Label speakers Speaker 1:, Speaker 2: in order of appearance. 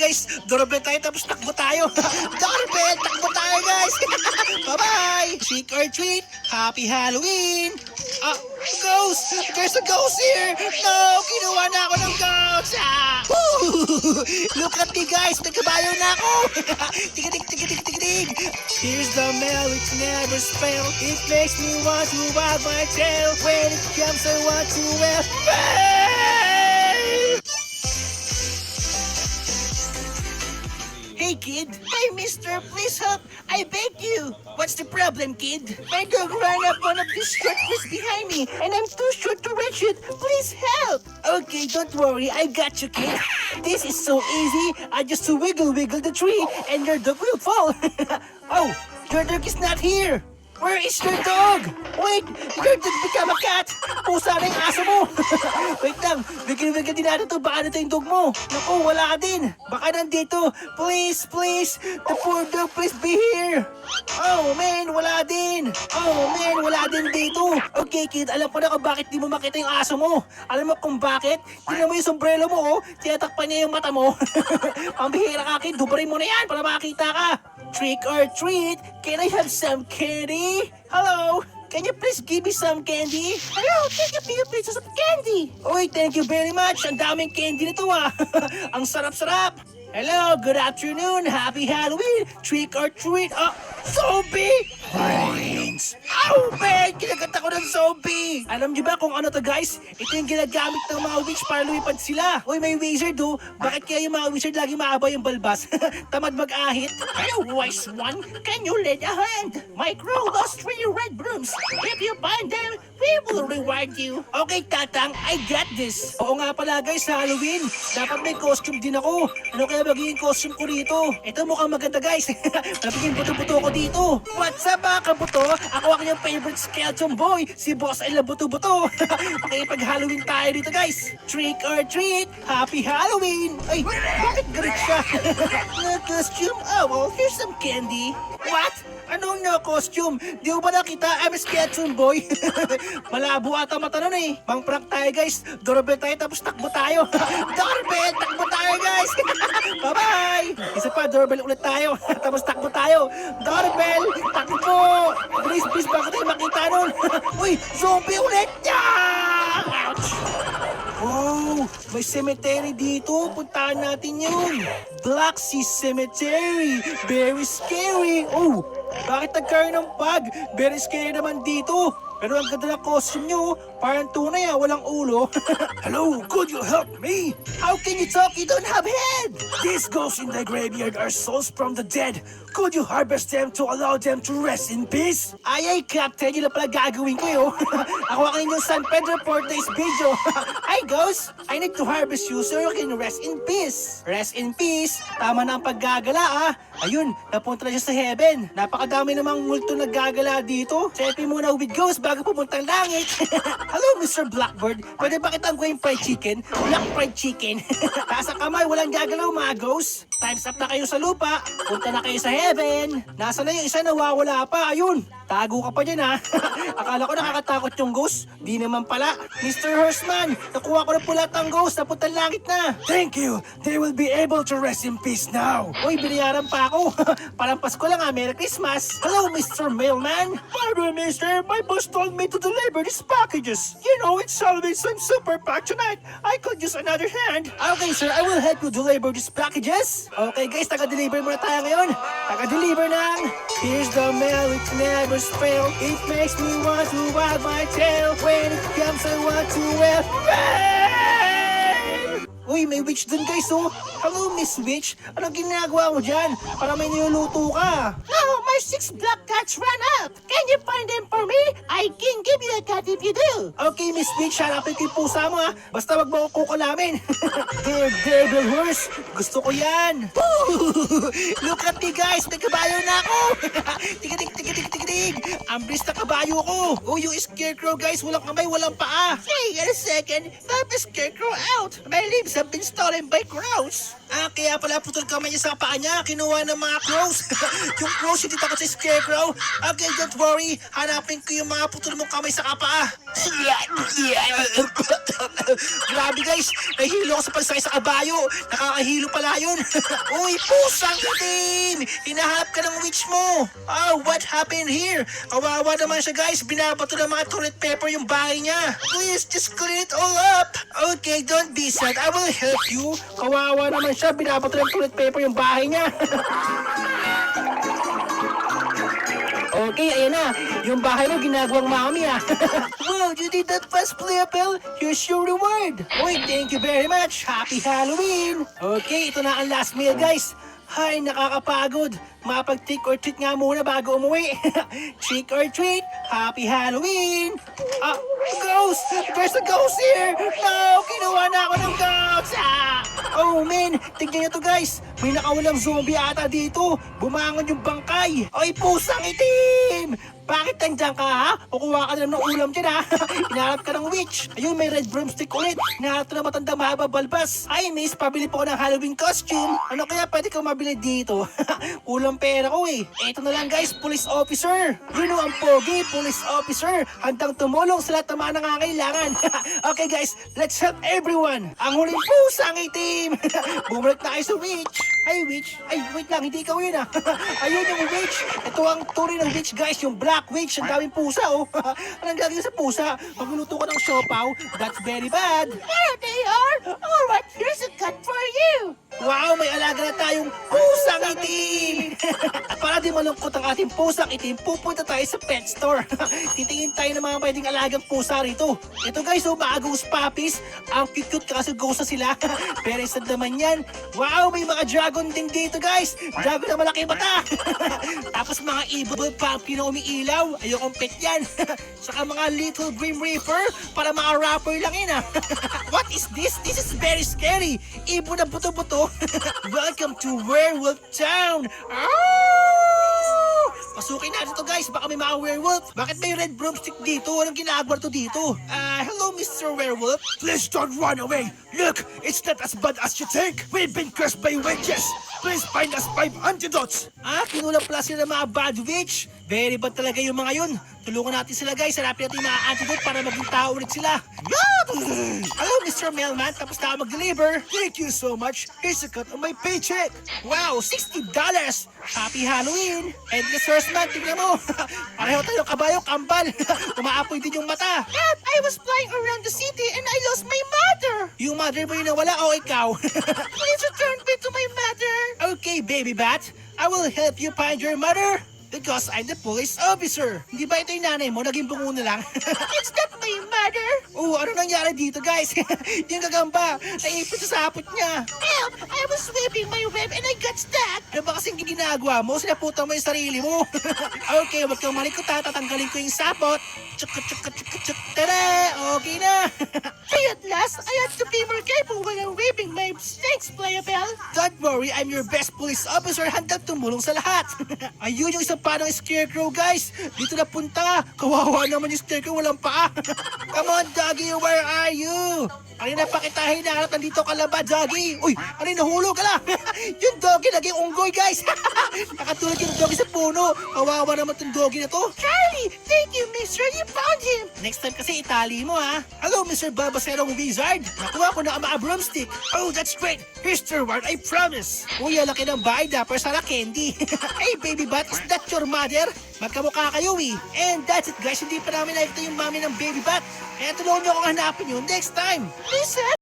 Speaker 1: guys, doorbell tayo tapos takbo tayo. Doorbell, takbo tayo guys. Bye-bye. Trick or treat, happy Halloween. Ghost! There's a ghost here! No! Kinuha na ako ng ghost! Look at me guys! Nagkabayo na ako! Tigadig! Here's the mail, it never spell. It makes me want to wag my tail. When it comes, I want to wear Hey kid! Hey mister! Please help! I beg you! What's the problem, kid? My dog ran up one of these short trees behind me and I'm too short to reach it. Please help! Okay, don't worry. I got you, kid. This is so easy. I just wiggle the tree and your dog will fall. Oh, your dog is not here. Where is your dog? Wait, your dog become a cat. Pusa na yung aso mo. Wait lang, wiggle din natin to. Baka nito yung dog mo. Naku, wala ka din. Baka nandito. Please. The poor dog, please be here. Oh man, wala din. Dito. Okay kid, alam ko na kung bakit di mo makita yung aso mo. Alam mo kung bakit? Tingnan mo yung sombrero mo, oh. Tinatakpan niya yung mata mo. Pambihira ka kid, dubarin mo na yan para makita ka. Trick or treat, can I have some candy? Hello? Can you please give me some candy? Hello, can you give me please some candy? Uy, thank you very much. Ang daming candy nito ah. Ang sarap-sarap. Hello, good afternoon. Happy Halloween. Trick or treat. Zombie! Brains! Ow, man! Kinagat ako ng zombie! Alam niyo ba kung ano to, guys? Ito yung ginagamit ng mga witch para lumipad sila. Uy, may wizard, oh. Bakit kaya yung mga wizard lagi maaba yung balbas? Tamad mag-ahit. Hello, wise one. Can you lend a hand? My crow lost 3 red brooms. If you find them, we will reward you. Okay, Tatang, I got this. Oo nga pala, guys, sa Halloween. Dapat may costume din ako. Ano kaya magiging costume ko rito? Ito mukhang maganda, guys. Napiging buto-buto ko dito. What's up, mga kabuto? Ako ang inyong favorite skeleton boy, si Boss ay labuto-buto. Makipag-Halloween tayo dito, guys. Trick or treat, happy Halloween. Ay, bakit galit siya? No costume? Oh, well, here's some candy. What? Anong no costume? Di mo ba nakita? I'm a skeleton boy. Malabo ata mata nun eh. Mang prank tayo, guys. Doorbell tayo tapos takbo tayo. Doorbell, takbo tayo, guys. Bye-bye. Isa pa, doorbell ulit tayo. Tapos takbo tayo. Doorbell, takbo. Please, bakit tayo makita nun? Uy, zombie ulit. Ouch. Oh, may cemetery dito. Puntahan natin yun. Black Sea Cemetery. Very scary. Oh, bakit nagkaroon ng bug? Very scary naman dito. Pero ang ganda ng costume nyo, parang tunay walang ulo. Hello, could you help me? How can you talk? You don't have head! These ghosts in the graveyard are souls from the dead. Could you harvest them to allow them to rest in peace? Ay, Captain, yun na pala gagawin ko yun. Ako ang inyong San Pedro for today's video. Hi, ghost! I need to harvest you so you can rest in peace. Rest in peace? Tama na ang paggagala Ayun, napunta na siya sa heaven. Napakadami namang multo na gagala dito. Selfie muna with ghost bago pumuntang langit. Hello, Mr. Blackbird. Pwede ba kitang gawing fried chicken? Black fried chicken. Nasa kamay, walang gagalaw mga ghost. Time's up na kayo sa lupa. Punta na kayo sa heaven. Nasa na yung isa nawawala pa. Ayun, tago ka pa dyan Akala ko nakakatakot yung ghost. Di naman pala. Mr. Horseman, nakuha ko na pula ang ghost. Napuntang langit na. Thank you. They will be able to rest in peace now. Uy, binayaran pa ako. Parang Pasko lang Merry Christmas. Hello, Mr. Mailman. Pardon, mister. My boss told me to deliver these packages. You know, it's always some super pack tonight. I could use another hand. Okay, sir. I will help you deliver these packages. Okay, guys. Taga-deliver muna tayo ngayon. Taga-deliver ng Here's the mail. It never fail. It makes me want to wag my tail. When it comes, I want to wear Uy, may witch dun guys Hello, Miss Witch. Anong ginagawa mo dyan? Para may niluluto ka. No, my 6 black cats ran out. Can you find them for me? I can give you a cat if you do. Okay, Miss Witch. Hanapin ko yung pusa mo Basta wag mo ko kalamin. Dear devil horse. Gusto ko yan. Look at me guys. Nagkabayo na ako. Tigadig. Ang bilis na kabayo ko. Oh, yung scarecrow guys. Walang kamay, walang paa. Hey, a second. Let the scarecrow out. My limbs have been stolen by crows.
Speaker 2: Kaya pala putol kamay niya sa paa niya. Kinuha ng mga crows. Yung crows hindi takot sa scarecrow. Okay, don't worry. Hanapin ko yung mga putol mong kamay sa kapaa. Grabe guys, nahihilo ako sa pagsakay sa kabayo. Nakakahilo pala yun. Uy, pusang itim! Hinahanap ka ng witch mo. Oh, what happened here? Kawawa naman siya guys. Binabato ng mga toilet paper yung bahay niya. Please, just clean it all up. Okay, don't be sad. I will help you. Kawawa naman siya. Binabato ng toilet paper yung bahay niya. Okay, ayan na. Yung bahay mo ginagawang mami ah.
Speaker 1: Wow, you did that fast, Playable. Here's your reward.
Speaker 2: Uy, thank you very much. Happy Halloween. Okay, ito na ang last meal guys. Hay, nakakapagod. Mapag-trick or treat nga muna bago umuwi. Trick or treat. Happy Halloween. Ghost! There's a ghost here! No! Kinuha na ako ng ghost! Oh man! Tignan nyo to guys! May nakawalang zombie ata dito! Bumangon yung bangkay! Ay, pusang itim! Bakit nandiyan ka ha? Kukuha ka na ng ulam dyan ha? Hinahanap ka ng witch! Ayun, may red broomstick ulit! Hinahanap na matanda mahaba balbas! Ay, miss, pabili po ako ng Halloween costume! Ano kaya pwede kang mabili dito? Kulang pera ko eh! Eto na lang guys, police officer! You know ang pogi, police officer! Handang tumulong sa lahat ng mga nangangailangan! Okay guys, let's help everyone! Ang huling pusang itim! Bumalik na kayo sa witch! Ay, witch! Ay, wait lang, hindi ikaw yun ah! Ayun yung witch! Ito ang turi ng witch guys, yung black witch! Ang daming pusa oh! Anong gagawin sa pusa? Magluluto ka ng siopaw? That's very bad!
Speaker 1: There they are. All right, here's a cut for you.
Speaker 2: Wow, may alaga na tayong pusang itim! Para di malungkot ang ating pusang itim, pupunta tayo sa pet store. Titingin tayo ng mga pwedeng alagang pusa rito. Ito guys, oh, mga ghost puppies. Ang cute-cute kasi ghost na sila. Pero isa naman yan. Wow, may mga dragon din dito guys. Dragon na malaki mata. Tapos mga evil pumpkin na umiilaw. Ayokong pet yan. Saka mga little grim reaper. Para mga rapper lang yun ah. What is this? This is very scary. Ibon na buto-buto. Welcome to Werewolf Town! Pasukin natin to guys, baka may mga werewolf. Bakit may red broomstick dito? Anong ginagawa to dito? Hello Mr. Werewolf. Please don't run away. Look, it's not as bad as you think. We've been cursed by witches. Please find us 5 antidotes. Kinulang pala sila ng mga bad witch. Very bad talaga yung mga yun. Tulungan natin sila guys, hanapin natin yung mga antidote para maging tao ulit sila. Hello Mr. Mailman, tapos na ako mag-deliver. Thank you so much. Here's a cut on my paycheck. Wow, $60. Happy Halloween. And the first man, tingnan mo. Pareho tayong kabayo, kambal. Umaapoy din yung mata.
Speaker 1: Dad, I was flying around the city and I lost my mother.
Speaker 2: Yung mother mo yung nawala o ikaw?
Speaker 1: Please return me to my mother.
Speaker 2: Okay, baby bat. I will help you find your mother. Because I'm the police officer. Hindi ba ito yung nanay mo? Naging bungo na lang.
Speaker 1: It's not my mother.
Speaker 2: Oh, ano nangyari dito, guys? Yung gagamba, naipit sa sapot niya.
Speaker 1: Help! I was sweeping my web and I got stuck.
Speaker 2: Ano ba kasing ginagawa mo? Sinaputan mo yung sarili mo. Okay, wag kang malikot ha. Tatanggalin ko yung sapot. Tsuk, tsuk, tsuk, tsuk, tada! Okay na.
Speaker 1: Hey, at last, I have to be more careful when I'm waving my snakes, Playable.
Speaker 2: Don't worry, I'm your best police officer. Handang tumulong sa lahat. Ayun yung isang parang scarecrow, guys. Dito na punta. Kawawa naman yung scarecrow, walang paa. Come on, doggy, where are you? Kanina pa kita hinahanap, nandito ka lang ba, doggy? Uy, ano nahulog ka lang? Yung doggy naging unggoy, guys. Nakatulog yung doggy sa puno. Kawawa naman tong doggy na to.
Speaker 1: Charlie, thank you, mister. You found him.
Speaker 2: Next time kasi itali mo, ha? Hello, Mr. Babaserong Wizard. Nakuha ko na ang mga broomstick. Oh, that's great. Here's the reward, I promise. Uy, laki ng bahay, dapper sana candy. Hey, baby bat, is that your mother? Magkamukha kayo, eh. And that's it, guys. Hindi pa namin nakita yung mami ng baby bat. Kaya tulungan niyo akong hanapin yun next time.
Speaker 1: Please help.